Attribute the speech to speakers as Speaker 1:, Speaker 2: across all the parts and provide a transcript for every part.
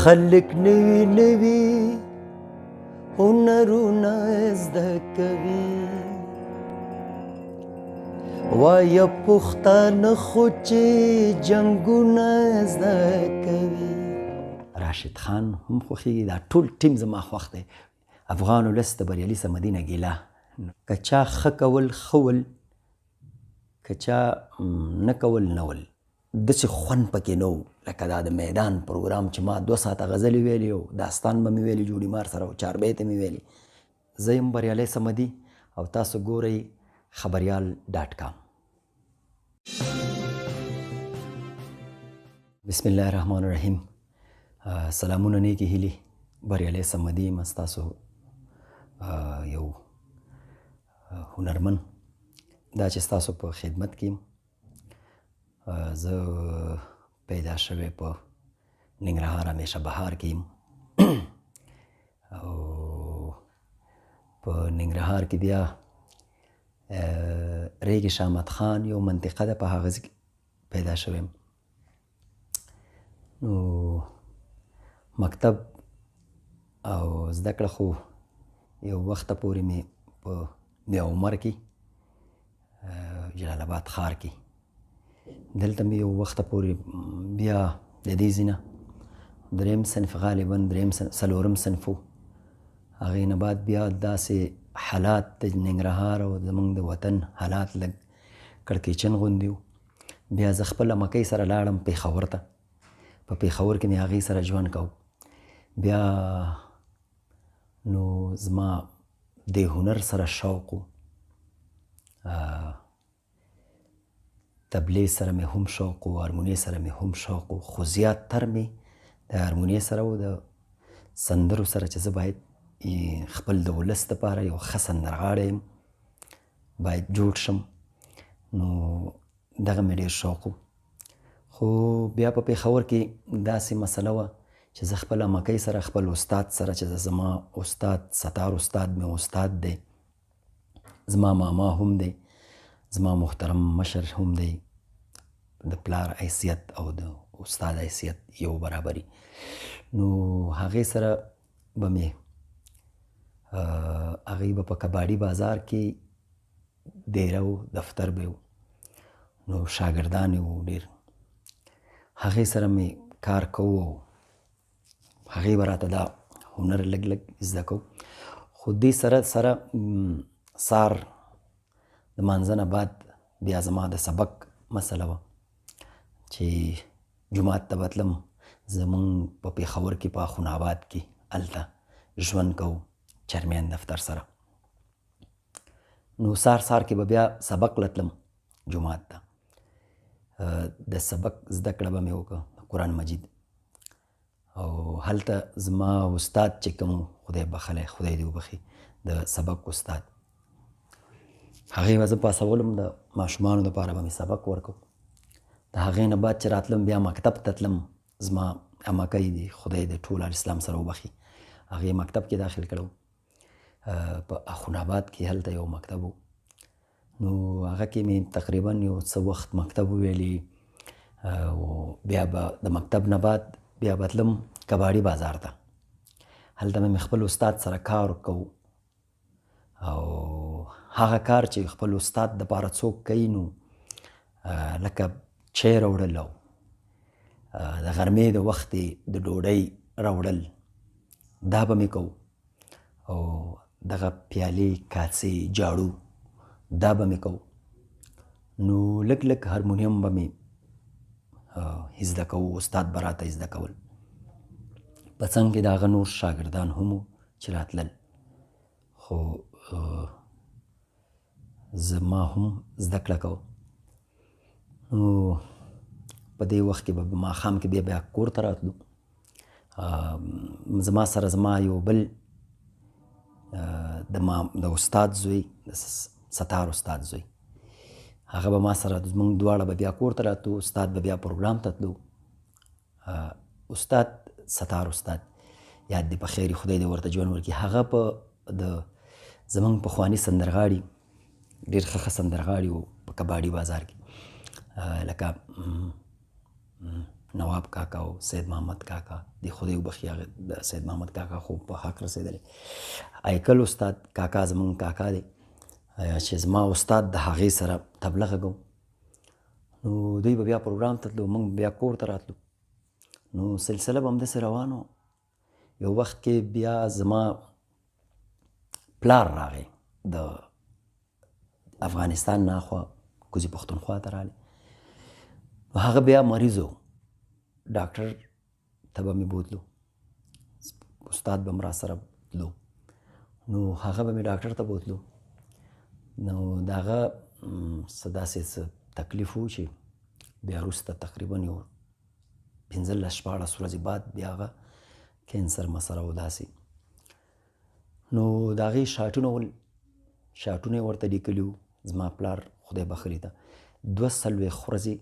Speaker 1: خلک نوي نوي هنرونه زده کوي وایه پښتانه خو چې جنګونه زده کوي. راشد خان هم خوښېږي، دا ټول ټیم زما خوښ دی. افغان ولس د بریالي صمدي نه ګیله، که چا ښه کول ښه ول، که چا نه کول نه ول، داسې خوند پکې نه و لکه دا د میدان پروګرام چې ما 2 ساعته غزلې ویلې او داستان به مې ویلې جوړي مار سره او 4 بیته مې ویلې. زه یم بریالي صمدي او تاسو ګورئ خبریال.com. بسم الله الرحمن الرحیم. سلامونه نیکی هیلی، بریالي صمدي یم، ستاسو یو هنرمن دا چې ستاسو په خدمت کې یم. زه پیدا شوی په ننګرهار همیشه بهار کې یم او په ننګرهار کې بیا ریګ شامت خان یو منطقه ده، په هغه ځای پیدا شوی یم. نو مکتب او زده کړه خو یو وخته پورې مې په بیا عمر کې جلال آباد ښار کې دلته مې یو وخته پورې بیا د دې ځینه 3م صنف غالبا 4م صنف و. هغې نه بعد بیا داسې حالات د ننګرهار او زموږ د وطن حالات لږ کړکېچن غوندې و. بیا زه خپله مکۍ سره لاړم پېښور ته، په پېښور کې مې هغې سره ژوند کو. بیا نو زما د هنر سره شوق و، تبلې سره مې هم شوق و، هارمونۍ سره مې هم شوق و، خو زیاتتر مې د هارمونۍ سره و، د سندرو سره چې زه باید خپل د ولس دپاره یو ښه سندرغاړی یم، باید جوړ شم. نو دغه مې ډېر شوق و. خو بیا په پېښور کې داسې مسله وه چې زه خپله مکۍ سره خپل استاد سره چې زما استاد ستار استاد مې استاد دی، زما ماما هم دی، زما محترم مشر هم دی، د پلار حیثیت او د استاد حیثیت یو برابري. نو هغې سره به مې هغې به په کباړي بازار کې دیره و، دفتر به و، نو شاګردان یې وو ډېر، هغې سره مې کار کوو او هغې به راته دا هنر لږ لږ زده کوو. خو دې سره سره سار د مانځه نه بعد بیا زما د سبق مسله وه چې جومات ته به تلم. زموږ په پېښور کې په اخون آباد کې هلته ژوند کوو چرمیان دفتر سره. نو سار کې به بیا سبق له تلم جومات ته، د سبق زده کړه به مې وکړه قرآن مجید. او هلته زما استاد چې کوم خدای بخلی، خدای دې وبخي، د سبق استاد، هغې به زه پاسولم، د ماشومانو دپاره به مې سبق ورکړو. د هغې نه بعد چې راتلم بیا مکتب ته تلم، زما امکۍ دی خدای د ټول اسلام سره وبخي، هغې مکتب کې داخل کړو په اخون آباد کې، هلته یو مکتب و. نو هغه کې مې تقریبا یو څه وخت مکتب وویلې او بیا به د مکتب نه بعد بیا به تلم کباړي بازار ته، هلته مې خپل استاد سره کار کوو. او هغه کار چې خپل استاد دپاره څوک کوي نو لکه چای راوړل او د غرمې د وخت د ډوډۍ راوړل، دا به مې کوو. او دغه پیالې کاسې جاړو دا به مې کوو. نو لږ لږ هارمونیم به مې زده کوو، استاد به راته زده کول. په څنګ کې د هغه نور شاګردان هم وو چې راتلل، خو زما هم زده کړه کوو. نو په دې وخت کې به ماښام کې بیا کور ته راتلو. زما سره زما یو بل د استاد زوی، د ستار استاد زوی، هغه به ما سره زموږ دواړه به بیا کور ته راتلو، استاد به بیا پروګرام ته تلو. استاد ستار استاد یاد دې په خیر، خدای دې ورته ژوند ورکړي. هغه په د زموږ پخواني سندرغاړي، ډېر ښه سندرغاړي و په کباړي بازار کې، لکه نواب کاکا او سید محمد کاکا دی خدای وبخي هغه د سید محمد کاکا خو په حق رسېدلی. ایکل استاد کاکا زمونږ کاکا دی چې زما استاد د هغې سره تبله غږو. نو دوی به بیا پروګرام ته تلو، موږ بیا کور ته راتلو. نو سلسله به همداسې روانه وه. یو وخت کې بیا زما پلار راغی د افغانستان نه اخوا کوزي پښتونخوا ته راغلی. نو هغه بیا مریض و، ډاکټر ته به مې بوتلو، استاد به م را سره تلو. نو هغه به مې ډاکټر ته بوتلو. نو د هغه څه داسې څه تکلیف و چې بیا وروسته تقریبا یو 15-16 ورځې بعد بیا هغه کینسر مسله و داسې. نو د هغې شاټونه یې ورته لیکلي وو. زما پلار خدای بخښلي ته 42 ورځې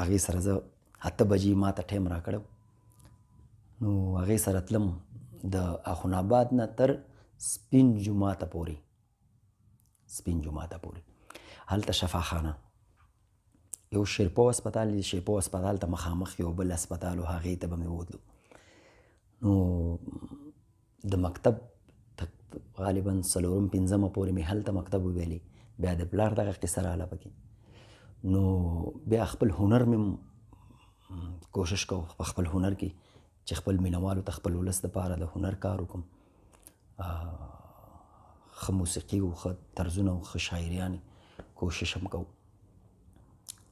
Speaker 1: هغې سره زه 8 بجې ما ته ټایم راکړی. نو هغې سره تلم د اخوناباد نه تر سپین جوماته پورې، هلته شفاخانه یو شیرپو هسپتال دی، شیرپو هسپتال ته مخامخ یو بل هسپتال و، هغې ته به مې بوتلو. نو د مکتب غالبا 4-5 پورې مې هلته مکتب وویلی. بیا د پلار دغه قصه راغله پکې. نو بیا خپل هنر مې کوشش کوم په خپل هنر کې چې خپل مینوالو ته خپل ولس دپاره د هنر کار وکړم. ښه موسیقي و، ښه طرزونه و، ښه شاعریانې کوشش هم کوو.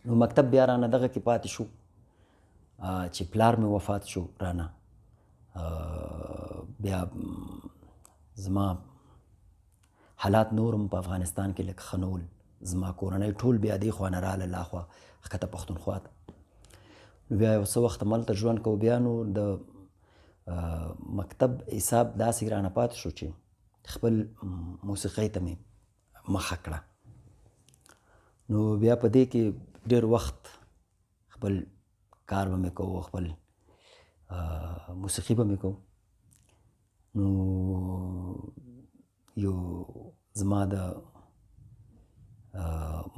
Speaker 1: نو مکتب بیا رانه دغه کې پاتې شو چې پلار مې وفات شو رانه. بیا زما حالات نورم په افغانستان کې لږ ښه نه ول. زما کورنۍ ټول بیا دې خوا نه راغله لا خوا ښکته پښتونخوا ته. نو بیا یو څه وخت هملته ژوند کوو. بیا نو د مکتب حساب داسې رانه پاتې شو چې خپل موسیقۍ ته مې مخه کړه. نو بیا په دې کې ډېر وخت خپل کار به مې کوو، خپل موسیقي به مې کوو. نو یو زما د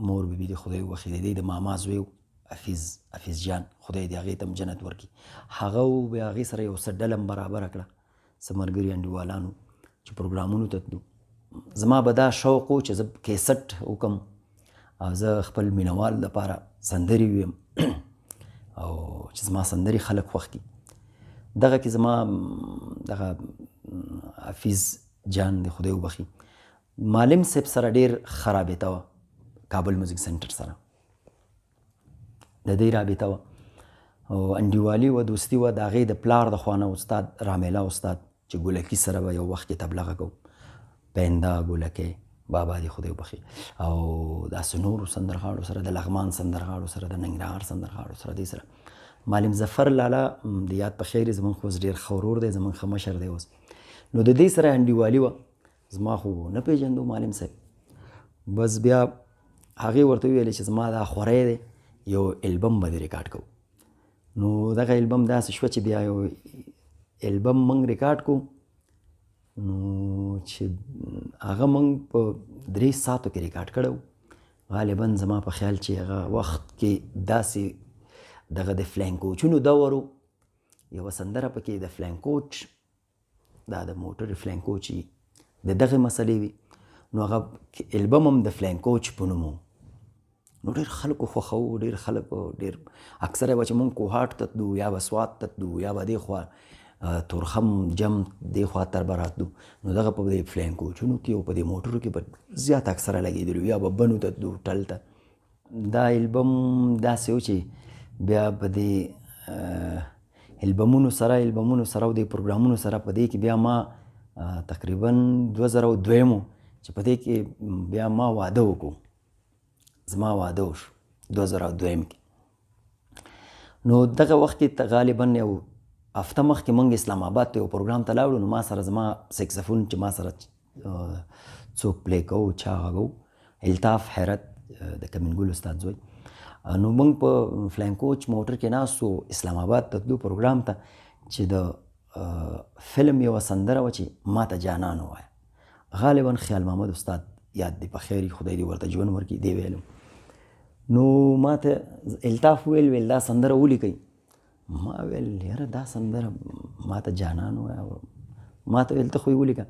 Speaker 1: مور بیبي د خدای وبخښي، د دې د ماما زوی و حفیظ جان، خدای دې هغې ته هم جنت ورکړي. هغه و بیا هغې سره یو څه ډله م برابره کړه، څه ملګري انډیوالانو چې پروګرامونو ته تلو. زما به دا شوق و چې زه کیسټ وکړم او زه خپل مینوال لپاره سندرې ویم او چې زما سندرې خلک خوښ کړي. دغه کې زما دغه حفیظ جان د خدای وبخښي معلم صاحب سره ډېر ښه رابطه وه، کابل میوزیک سنټر سره د دې رابطه وه او انډیوالي وه، دوستي وه. د هغې د پلار د خوا نه استاد رامیلا استاد چې ګولکي سره به یو وخت کې تبله غږو، پینده ګولکی بابا دې خدای وبخښي، او داسې نورو سندرغاړو سره، د لغمان سندرغاړو سره، د ننګرهار سندرغاړو سره. دې سره معلم ظفر لالا د یاد په خیر زمونږ خو اوس ډېر ښه ورور دی، زمونږ ښه مشر دی اوس. نو د دې سره انډیوالي وه. زما خو نه پېژندو معلم صاحب. بس بیا هغې ورته وویلې چې زما دا خوری دی، یو البم به دې ریکارډ کوو. نو دغه البم داسې شوه چې بیا یو البم موږ ریکارډ کوو. نو چې هغه موږ په 3 ساعتو کې ریکارډ کړی و. غالبا زما په خیال چې هغه وخت کې داسې دغه د فلاین کوچونو دور و. یوه سندره پکې د فلاین کوچ، دا د موټر فلاین کوچ د دغې مسلې وي. نو هغه البم هم د فلاین کوچ په نوم و. نو ډېر خلکو خوښوو، ډېر خلکو ډېر اکثره یې به چې مونږ کوهاټ ته تلو یا به سوات ته تلو یا به دې خوا تورخم جم دې خوا تر به راتلو. نو دغه په دې فلاین کوچونو کې او په دې موټرو کې به زیات اکثره لګېدلو، یا به بنو ته تلو ټل ته. دا البم داسې و چې بیا په دې البمونو سره او دې پروګرامونو سره په دې کې بیا ما تقریبا 2002 چې په دې کې بیا ما واده وکړو. زما واده وشو 2002 کې. نو دغه وخت کې غالبا یو هفته مخکې موږ اسلام آباد ته یو پروګرام ته لاړو. نو ما سره زما سیکسفون چې ما سره څوک پلی کوو، چا غږو، الطاف حیرت د کمینګل استاد زوی. نو موږ په فلاین کوچ موټر کې ناست وو، اسلام آباد ته تلو پروګرام ته، چې د فلم یوه سندره وه چې ما ته جانان ووایه. غالبا خیال محمد استاد یاد دی په خیر، خدای دې ورته ژوند ورکړي، دی ویلم. نو ما ته الطاف ویل دا سندره ولیکئ. ما ویل یاره دا سندره ما ته جانان ووایه. ما ته ویل ته خو یې ولیکه.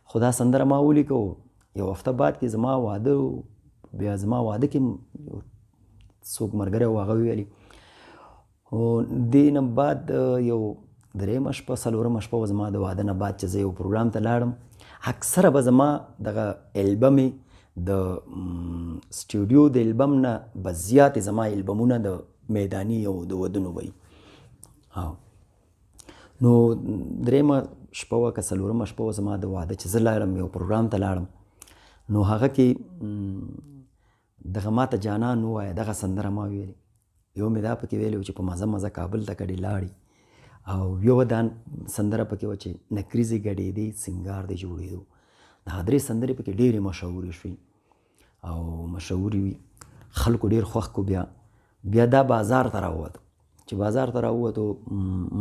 Speaker 1: خو دا سندره ما ولیکه. یو هفته بعد کې زما واده و. بیا زما واده کې څوک ملګری و هغه ویلي. دې نه بعد یو درېیمه شپه څلورمه شپه وه زما د واده نه بعد چې زه یو پروګرام ته لاړم. اکثره به زما دغه البم د سټوډیو د البم نه به زیاتې زما البمونه د میداني او د ودونو وی. نو درېیمه شپه وه که څلورمه شپه وه زما د واده چې زه لاړم یو پروګرام ته لاړم. نو هغه کې دغه ما ته جانان ووایه دغه سندره ما ویلې. یو مې دا پکې ویلې و چې په مزه مزه کابل ته کډې لاړې، او یو دا سندره پکې وه چې نکریزې ګډېدې سینګار دې جوړېدو. دا درې سندرې پکې ډېرې مشهورې شوې او مشهورې وي. خلکو ډېر خوښ کو. بیا دا بازار ته راووتو. چې بازار ته راووتو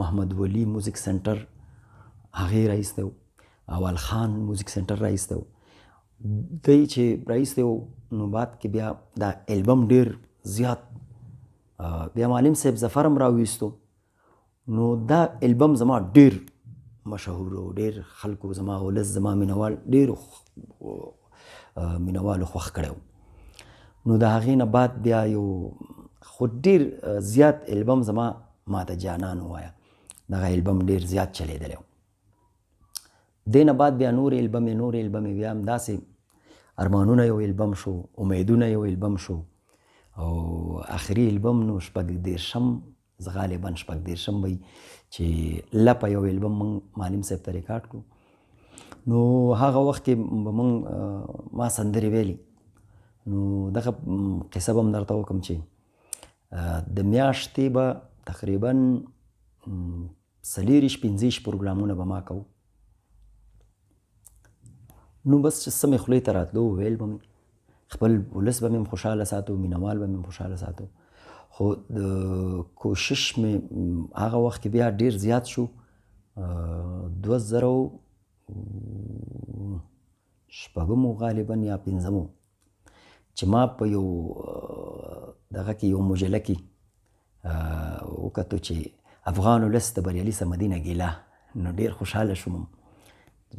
Speaker 1: محمد ولی موزیک سنټر هغې رایستی و، اول خان موزیک سنټر رایستی و. دی چې رایستی و نو بعد کې بیا دا البم ډېر زیات بیا معلم صاحب ظفر هم راویستو. نو دا البم زما ډېر مشهور و. ډېر خلکو زما ولس زما مینوال ډېرو مینوالو خوښ کړی و. نو د هغې نه بعد بیا یو خو ډېر زیات البم زما ما ته جانان ووایه دغه البم ډېر زیات چلیدلی و. دې نه بعد بیا نور البم بیا هم داسې ارمانونه یو البم شو، امیدونه یو البم شو، او آخري البم نو شپږ دېرشم غالبا شپږ دېرشم وی چې لپه یو البم موږ معلم صاحب ته ریکارډ کړو. نو هغه وخت کې به موږ ما سندرې ویلي. نو دغه قصه به هم درته وکړم چې د میاشتې به تقریبا 40-45 پروګرامونه به ما کوو. نو بس چې څه مې خولې ته راتلو ویل به مې، خپل ولس به مې خوشحاله ساتو، مینوال به مې خوشحاله ساتو. خو د کوشش مې هغه وخت کې بیا ډېر زیات شو. 2006 غالبا یا 5 چې ما په یو دغه کې یو مجله کې وکتو چې افغان ولس د بريالي صمدي نه ګیله. نو ډېر خوشحاله شوم.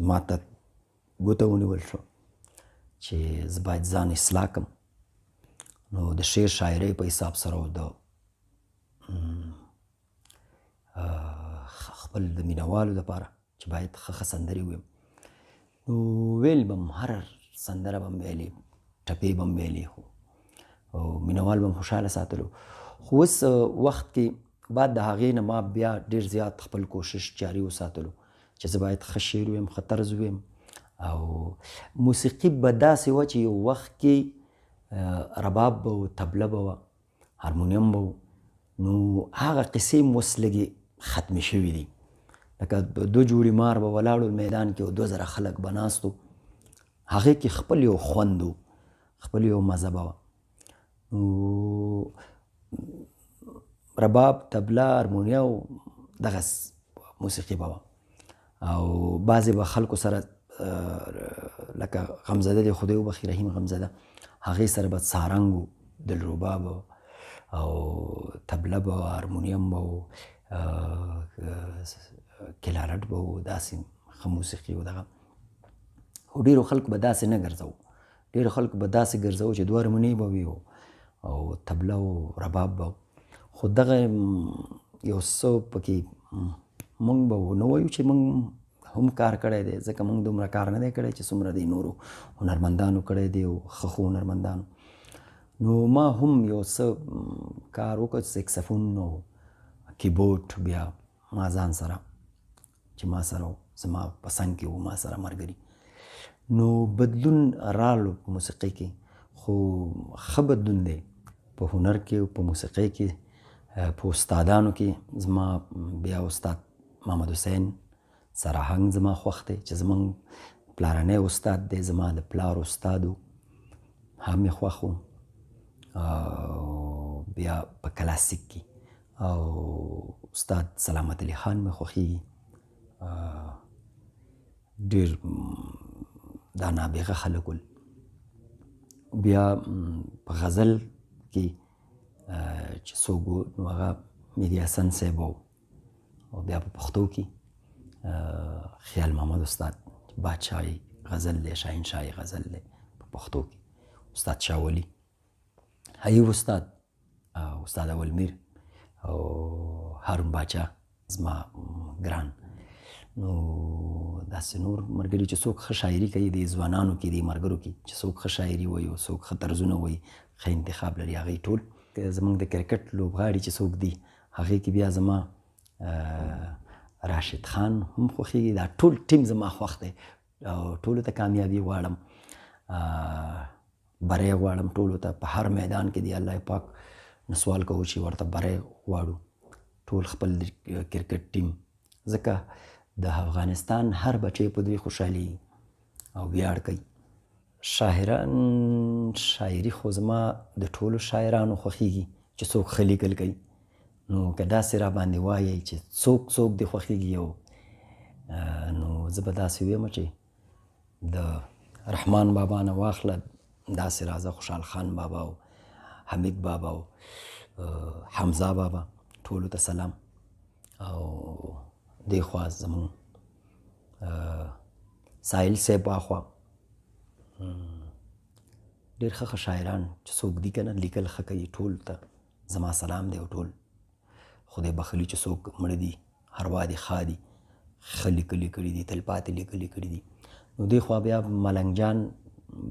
Speaker 1: ما ته ګوته ونیول شو چې زه باید ځان اصلاح کړم. نو د شعر شاعرۍ په حساب سره د خپل د مینوالو لپاره چې باید ښه سندرې ویم. نو ویل به م هر سندره به م ویلې، ټپې به م ویلې، او مینوال به م خوشحاله ساتلو. خو اوس وخت کې بعد د هغې نه ما بیا ډېر زیات خپل کوشش جاري وساتلو چې زه باید ښه شعر ویم، ښه طرز ویم. او موسیقي به داسې وه چې یو وخت کې رباب به و، طبله به وه، هارمونیم به و. نو هغه قصې م اوس لږې ختمې شوي دي. لکه 2 جوړې مار به ولاړو میدان کې او 2000 خلک به ناست و. هغې کې خپل یو خوند و، خپل یو مزه به وه. نو رباب، طبله، هارمونیا دغه موسیقي به وه. او بعضې به خلکو سره لکه غمزده دی خدای وبخي رحیم غمزده، هغې سره به سارنګ و، دلربا به او طبله به و، هارمونیم به و، کلارټ به و، داسې ښه موسیقي و دغه. خو ډېرو خلکو به داسې نه ګرځو. ډېرو خلکو به داسې ګرځو چې 2 هارمونۍ به وي او طبله او رباب به. خو دغه یو څه پکې موږ به ونه وایو چې موږ هم کار کړی دی، ځکه موږ دومره کار نه دی کړی چې څومره دی نورو هنرمندانو کړی دی او ښه هنرمندانو. نو ما هم یو څه کار وکړ، سیکسفون او کیبورډ بیا ما ځان سره چې ما سره زما په څنګ کې و، ما سره ملګري. نو بدلون رالو په موسیقۍ کې، خو ښه بدلون دی په هنر کې او په موسیقۍ کې. په استادانو کې زما بیا استاد محمد حسین سراهنګ زما خوښ دی چې زموږ پلارنی استاد دی، زما د پلار استاد و، هم یې خوښ و. بیا په کلاسیک کې او استاد سلامت علي خان مې خوښېږي. ډېر دا نابغه خلک ول. بیا په غزل کې چې څوک و نو هغه مهدي حسن صاحب و، او بیا په پښتو کې خیال محمد استاد بادشاهي غزل دی، شاهین شاهي غزل دی په پښتو کې، استاد شاه ولی، حیب استاد، استاد اول میر او هارون باچا زما ګران. نو داسې نور ملګري چې څوک ښه شاعري کوي د ځوانانو کې، د ملګرو کې چې څوک ښه شاعري وایي او څوک ښه طرزونه وایي، ښه انتخاب لري، هغوی ټول زموږ د کرکټ لوبغاړي چې څوک دي هغې کې بیا زما راشد خان هم خوښېږي. دا ټول ټیم زما خوښ دی او ټولو ته کامیابي غواړم، بری غواړم ټولو ته په هر میدان کې دی. الله پاک نه سوال کوو چې ورته بری غواړو ټول خپل کرکټ ټیم، ځکه د افغانستان هر بچی په دوی خوشحالي او ویاړ کوي. شاعران شاعري خو زما د ټولو شاعرانو خوښېږي چې څوک ښه لیکل کوي. نو که داسې را باندې وایي چې څوک دې خوښېږي نو زه به داسې ویم چې د رحمان بابا نه واخله داسې راځه، خوشحال خان بابا او حمید بابا او حمزه بابا، ټولو ته سلام. او دې خوا زمونږ ساحل صاحب اخوا ډېر ښه شاعران چې څوک دي که نه لیکل ښه کوي، ټول ته زما سلام دی. او ټول خدای بخلي چې څوک مړه دي هروا دي ښه دي، ښه لیکلي کړي دي، تلپاتې لیکلي کړي دي. نو دې خوا بیا ملنګ جان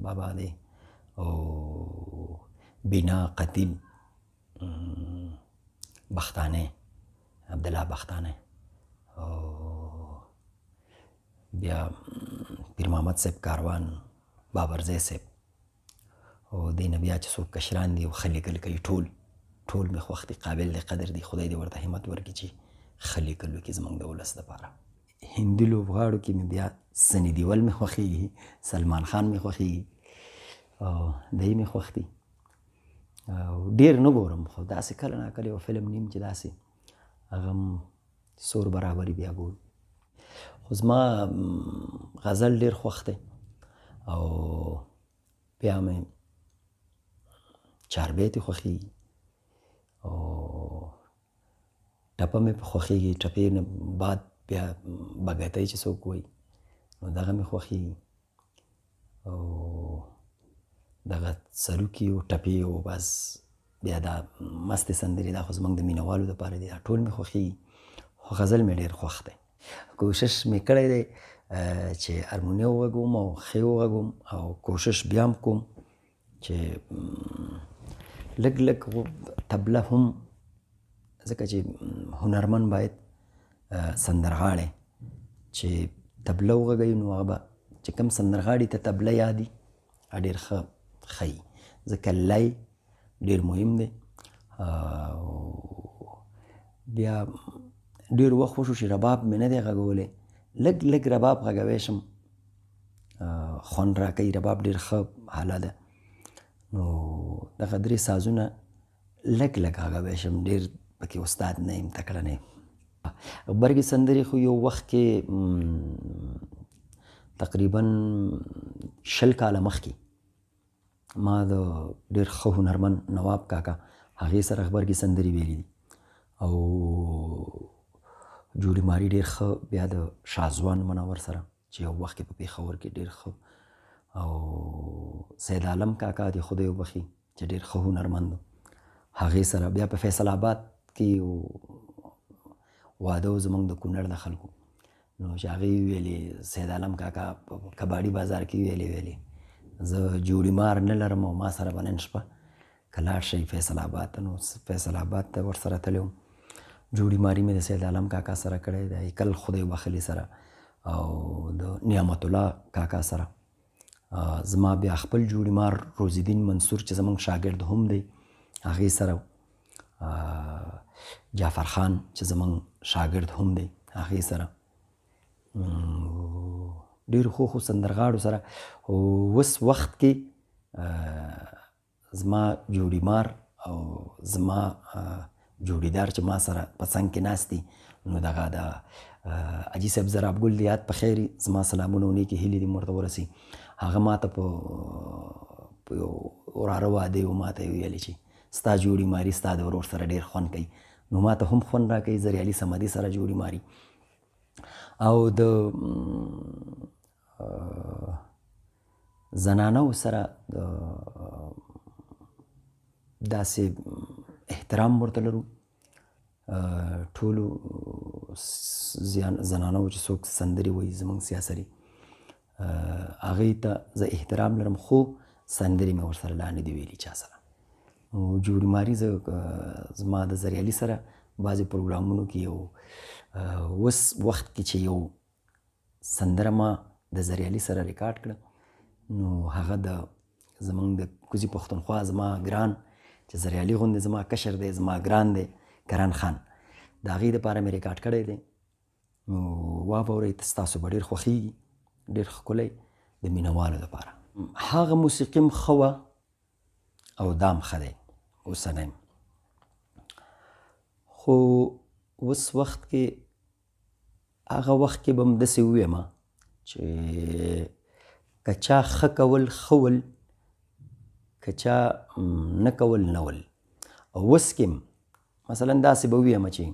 Speaker 1: بابا دی او بینا قتیل بختانه، عبدالله بختانه، او بیا پیر محمد صاحب کاروان، بابرزی صاحب، او دې نه بیا چې څوک کشران دي او ښه لیکل کوي، ټول مې خوښ دي، قابل د قدر دي. خدای دې ورته همت ورکړي چې ښه لیکل وکړي زموږ د ولس دپاره. هندي لوبغاړو کې مې بیا سني دیول مې خوښېږي، سلمان خان مې خوښېږي او دی مې خوښ دي. او ډېر نه ګورم، خو داسې کله ناکله یو فلم نیم چې داسې هغه هم سور برابري بیا ګورو. خو زما غزل ډېر خوښ دی او بیا مې چاربیتې خوښېږي او ټپه مې په خوښېږي. ټپې نه بعد بیا بګتی چې څوک وایي نو دغه مې خوښېږي او دغه سلوکي او ټپې او بس بیا دا مستې سندرې دا خو زموږ د مینهوالو دپاره دي، دا ټول مې خوښېږي. خو غزل مې ډېر خوښ دی. کوشش مې کړی دی چې هرموني وغږوم او ښې وغږوم او کوشش بیا هم کوم چې لږ طبله هم، ځکه چې هنرمند باید سندرغاړی چې طبله وغږوي نو هغه به چې کوم سندرغاړي ته طبله یادي ډېر ښه ښایي، ځکه لای ډېر مهم دی. بیا ډېر وخت وشو چې رباب مې نه دی غږولی، لږ رباب غږوی شم، خوند راکوي. رباب ډېر ښه حاله ده. نو دغه درې سازونه لږ غږوی شم، ډېر پکې استاد نه یم، تکړه نه یم. غبرګې سندرې خو یو وخت کې تقریبا 20 کاله مخکې ما د ډېر ښه هنرمند نواب کاکا هغې سره غبرګې سندرې ویلي دي او جوړې ماري ډېر ښه، بیا د شاهزوان منور سره چې یو وخت کې په پېښور کې ډېر ښه، او سید عالم کاکا دې خدای وبخي چې ډېر ښه هنرمند و، هغې سره بیا په فیصل آباد کې واده و زموږ د کونړ د خلکو، نو چې هغې ویلې سید عالم کاکا په کباړي بازار کې ویلې زه جوړې مار نه لرم او ما سره به نن شپه که لاړ شئ فیصل آباد ته. نو فیصل آباد ته ورسره تللی وم، جوړې ماري مې د سید عالم کاکا سره کړی، د هیکل خدای بخلي سره او د نعمت الله کاکا سره. زما بیا خپل جوړې مار روزالدین منصور چې زموږ شاګرد هم دی هغې سره، جعفر خان چې زموږ شاګرد هم دی هغې سره، ډېرو ښو سندرغاړو سره. اوس وخت کې زما جوړې مار او زما جوړیدار چې ما سره په څنګ کې ناست دي، نو دغه د حاجي صاحب زرابګل د یاد په خیر زما سلامونه او نیکې هیلې دې ورته ورسي. هغه ما ته په یو وراره واده و ما ته یې ویلې چې ستا جوړې ماري ستا د ورور سره ډېر خوند کوي، نو ما ته هم خوند راکوي زریالي صمدي سره جوړې ماري. او د زنانو سره داسې احترام ورته لرو. ټولو زنانو چې څوک سندرې وایي زموږ سیاسري هغوی ته زه احترام لرم، خو سندرې مې ورسره لا نه دي ویلي چا سره. نو جوړې ماري زه زما د زریالي سره بعضې پروګرامونو کې یو اوس وخت کې چې یو سندره ما د زریالي سره ریکارډ کړه، نو هغه د زموږ د کوزي پښتونخوا زما ګران چې زریالي غوندې زما کشر دی، زما ګران دی، کرن خان، د هغې دپاره مې ریکارډ کړی دی. نو واورئ، ستاسو به ډېر خوښېږي، ډېر ښکلی د مینهوالو دپاره. هغه موسیقي م ښه وه او دا م ښه دی اوسنی. خو اوس وخت کې هغه وخت کې به م داسې وویم چې که چا ښه کول ښه ول، که چا نه کول نه ول. او اوس کې مثلا داسې به وویم چې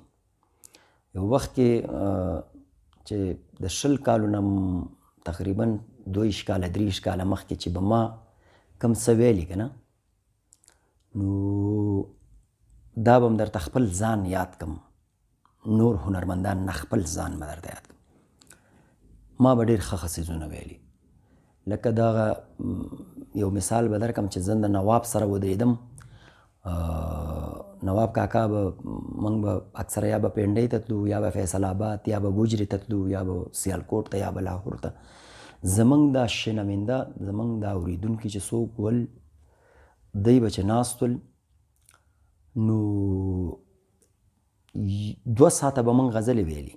Speaker 1: یو وخت کې چې د 20 کالو نه تقریبا 22 کاله 23 کاله مخکې چې به ما کوم څه ویلي که نه، نو دا به م درته خپل ځان یاد کړم، نور هنرمندان نه، خپل ځان به درته یاد کړم. ما به ډېر ښه څیزونه ویلي. لکه دغه یو مثال به درکړم چې زه د نواب سره ودرېدم. نواب کاکا به موږ به اکثره یا به پنډۍ ته تلو، یا به فیصل آباد، یا به ګوجرې ته تلو، یا به سیالکوټ ته، یا به لاهور ته. زموږ دا شنونده، زموږ دا اورېدونکي چې څوک ول، دی به چې ناست ول، نو 2 ساعته به موږ غزلې ویلي.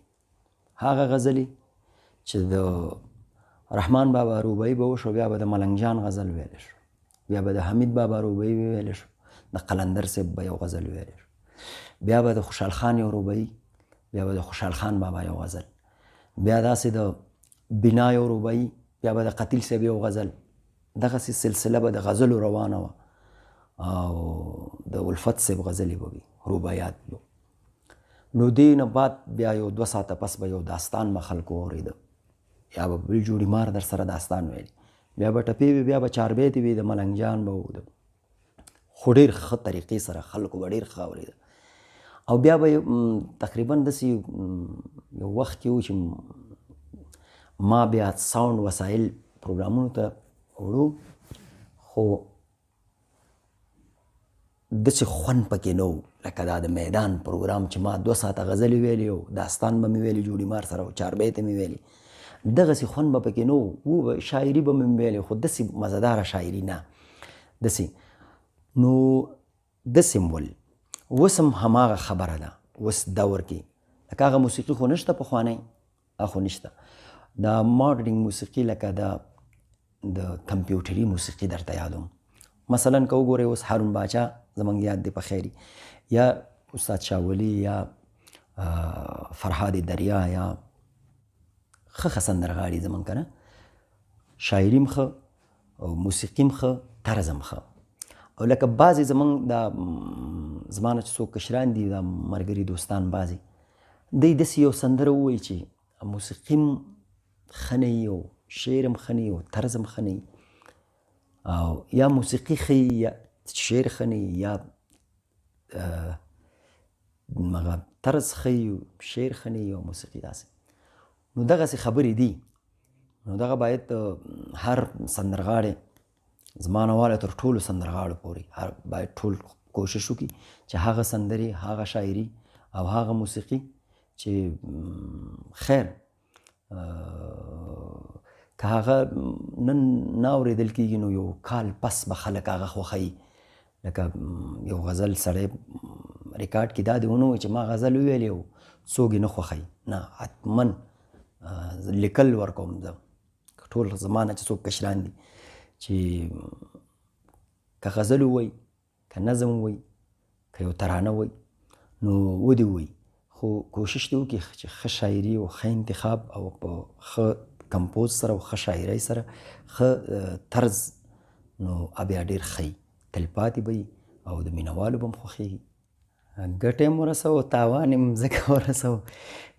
Speaker 1: هغه غزلې چې د رحمان بابا روبایي به وشو، بیا به د ملنګ جان غزل ویلی شو، بیا به د حمید بابا روبایي ویلی شو، د قلندر صاحب به یو غزل ویلی شو، بیا به د خوشحال خان یو روبایي، بیا به د خوشحال خان بابا یو غزل، بیا داسې د بنا یو روبایي، بیا به د قتیل صاحب یو غزل. دغسې سلسله به د غزلو روانه وه. او د الفت صاحب غزلې به وي، روبایات به. نو دې نه بعد بیا یو 2 ساعته پس به یو داستان به خلکو اورېده، یا به بل جوړي مار در سره داستان ویلي، بیا به ټپې وي، بیا به چاربیتې وي، د ملنګ جان به و. خو ډېر ښه طریقې سره خلکو به ډېر ښه اورېده. او بیا به تقریبا داسې یو وخت کې و چې ما بیا ساوند وسایل پروګرامونو ته وړو، خو داسې خوند پکې نه و لکه دا د میدان پروګرام چې ما 2 ساعته غزلې ویلې او داستان به مې ویلي جوړي مار سره، او چاربیتې مې ویلي. دغسې خوند به پکې نه و. شاعري به مې ویلې، خو داسې مزهداره شاعري نه. داسې نو داسې م ول. اوس هم هماغه خبره ده. اوس دور کې لکه هغه موسیقي خو نشته پخوانی، خو نشته. دا ماډرن موسیقي لکه د کمپیوټري موسیقي درته یادوم. مثلا که وګورئ اوس هارون باچا زموږ یاد دی په خیر، یا استاد شاولی، یا فرهاد دریا، یا ښه سندرغاړي زموږ که نه، شاعري م ښه او موسیقي م ښه، طرز م ښه. او لکه بعضې زموږ دا زما نه چې څوک کشران دي، دا ملګري دوستان بعضې، دی داسې یو سندره ووایي چې موسیقي م ښه نه وي، او شعر م ښه نه وي، او طرز م ښه نه وي، او یا موسیقي ښه وي، یا شعر ښه نه وي، یا هغه طرز ښه وي، شعر ښه نه وي، او موسیقي داسې. نو دغسې خبرې دي. نو دغه باید هر سندرغاړی، زما نه واله تر ټولو سندرغاړو پورې، باید ټول کوشش وکړي چې هغه سندرې، هغه شاعري او هغه موسیقي چې خیر که هغه نن نه اورېدل کېږي، نو یو کال پس به خلک هغه خوښوي. لکه یو غزل سړی ریکارډ کې دا دې ونه وایي چې ما غزل وویلې او څوک یې نه خوښوي. نه، حتما لیکل ورکوم زه. ټول زما نه چې څوک کشران دي چې که غزل ووایي، که نظم ووایي، که یو ترانه ووایي، نو ودې ووایي، خو کوشش دې وکړي چې ښه شاعري او ښه انتخاب او په ښه کمپوز سره او ښه شاعرۍ سره ښه طرز، نو بیا ډېر ښه وي، تلپاتې به وي او د مینهوالو به هم خوښېږي. ګټه یې ورسوه، تاوان یې ځکه ورسوه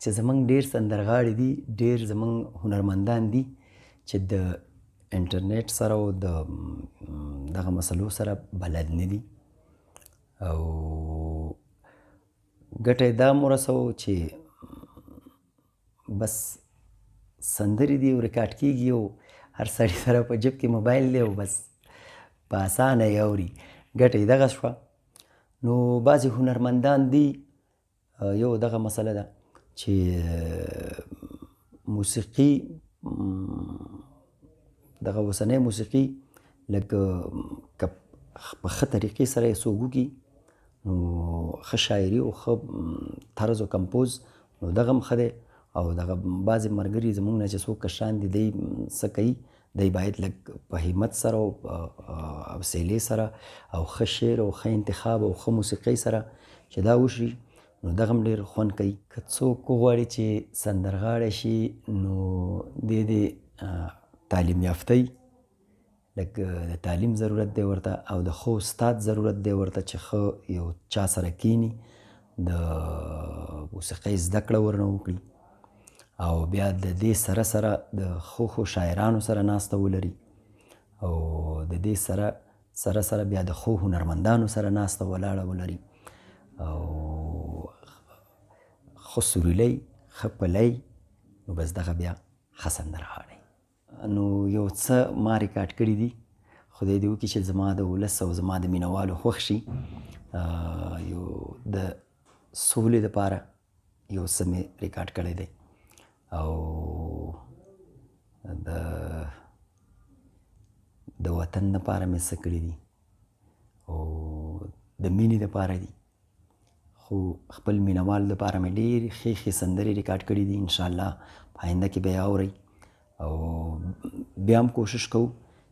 Speaker 1: چې زمونږ ډېر سندرغاړي دي، ډېر زمونږ هنرمندان دي چې د انټرنیټ سره او د دغه مسلو سره بلد نه دي. او ګټه یې دا ورسوه چې بس سندرې دي او ریکارډ کېږي او هر سړي سره په جیب کې موبایل دی او بس په اسانه یې اوري. ګټه یې دغه شوه. نو بعضې هنرمندان دي، یو دغه مسله ده چې موسیقي دغه اوسنۍ موسیقي لکه که په ښه طریقې سره یې څوک وکړي نو ښه شاعري او ښه طرز و کمپوز نو دغه هم ښه دی. او دغه بعضې ملګري زموږ نه چې څوک کشران دي دی څه کوي، دی باید لږ په همت سره او حوصلې سره او ښه شعر او ښه انتخاب او ښه موسیقۍ سره چې دا وشي نو دغه هم ډېر خوند کوي. که څوک وغواړي چې سندرغاړی شي نو دې تعلیم یافتهی لږ د تعلیم ضرورت دی ورته او د ښه استاد ضرورت دی ورته چې ښه یو چا سره کینی د موسیقۍ زده کړه ورنه وکړي او بیا د دې سره سره د ښو شاعرانو سره ناسته ولري او د دې سره سره بیا د ښو هنرمندانو سره ناسته ولاړه ولري او ښه سرولی ښه پلی نو بس دغه بیا ښه سندرغاړی. نو یو څه ما ریکارډ کړي دي، خدای دې وکړي چې زما د ولس او زما د مینوالو خوښ شي. یو د سولې دپاره یو څه مې ریکارډ کړی دی او د وطن دپاره مې څه کړي دي او د مینې دپاره دي. خو خپل مینوال دپاره مې ډېرې ښې ښې سندرې ریکارډ کړي دي. انشاءالله په آینده کې به یې اورئ او بیا هم کوشش کوو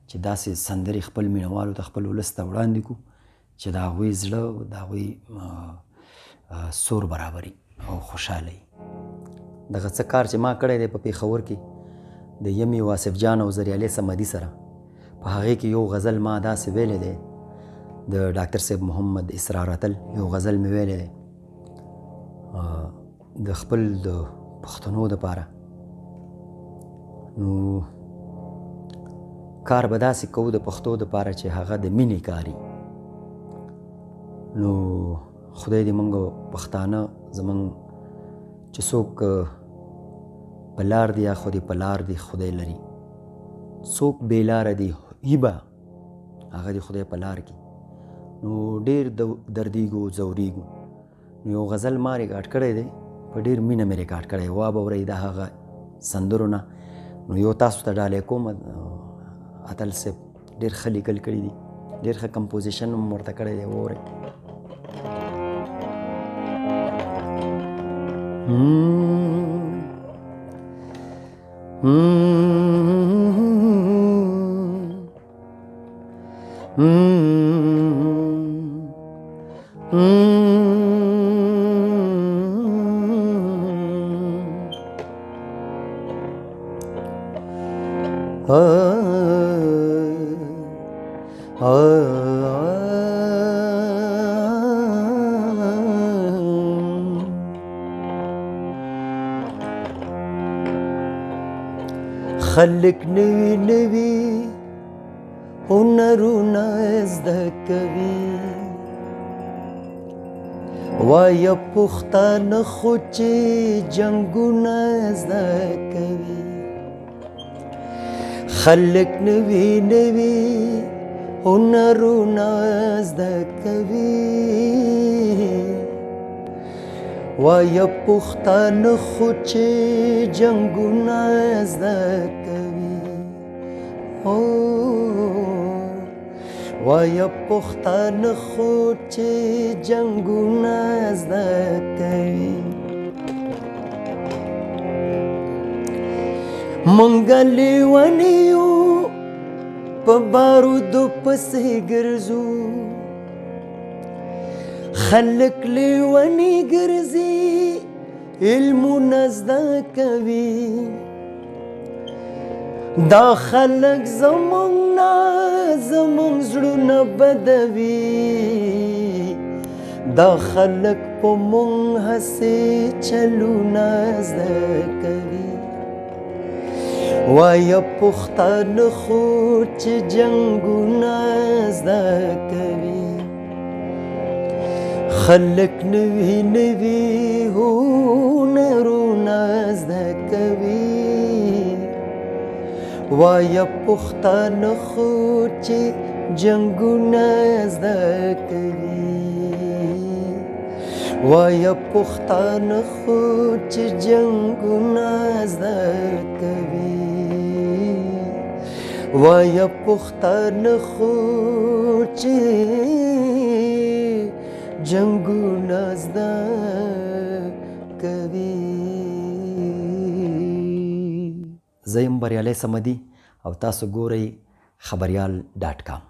Speaker 1: چې داسې سندرې خپل مینوالو ته خپل ولس ته وړاندې کړو چې د هغوی زړه او د هغوی سور برابري او خوشحاله وي. دغه څه کار چې ما کړی دی په پېښور کې د یمي واصف جان او بريالي صمدي سره، په هغې کې یو غزل ما داسې ویلی دی، د ډاکټر صاحب محمد اسرار اتل یو غزل مې ویلی دی د خپل د پښتنو دپاره. نو کار به داسې کوو د پښتو دپاره چې هغه د مینې کاري. نو خدای دې موږ پښتانه زموږ چې څوک په لار دی یا خو دې په لار دی خدای لري، څوک بې لاره دی هیبه هغه دې خدای په لار کې. نو ډېر دردیږو ځورېږو. نو یو غزل ما ریکارډ کړی دی، په ډېر مینه مې ریکارډ کړی، وابورئ د هغه سندرو نه. نو یو تاسو ته ډالۍ کوم، اتل صاحب ډېر ښه لیکل کړي دي، ډېر ښه کمپوزیشن هم ورته کړی دی، واورئ. خلق نوی نوی هنرونه زده کوي، وایه پښتانه خو چې جنګونه زده کوي. خلق نوی نوی هنرونه زده کوي، وایه پښتانه خو چې جنګونه زده کوي. وایه پښتانه خو چې جنګونه زده کوي. منګه لیوني یو په بارودو پسې ګرځو، خلق لیوني ګرځي علمونه زده کوي. دا خلق زمونږ نه زمونږ زړونه بدوي، دا خلک په مونږ هسې چلونه زده کوي وایه پښتانه خو چې جنګونه زده کوي خلک نوي نوي هنرونه زده کوي وایه پښتانه خو چې جنګونه زده کوي وایه پښتانه خو چې جنګونه زده کوي وایه پښتانه خو چې جنګونه زده کوي. زه یم بریالي صمدي او تاسو ګورئ خبریال.com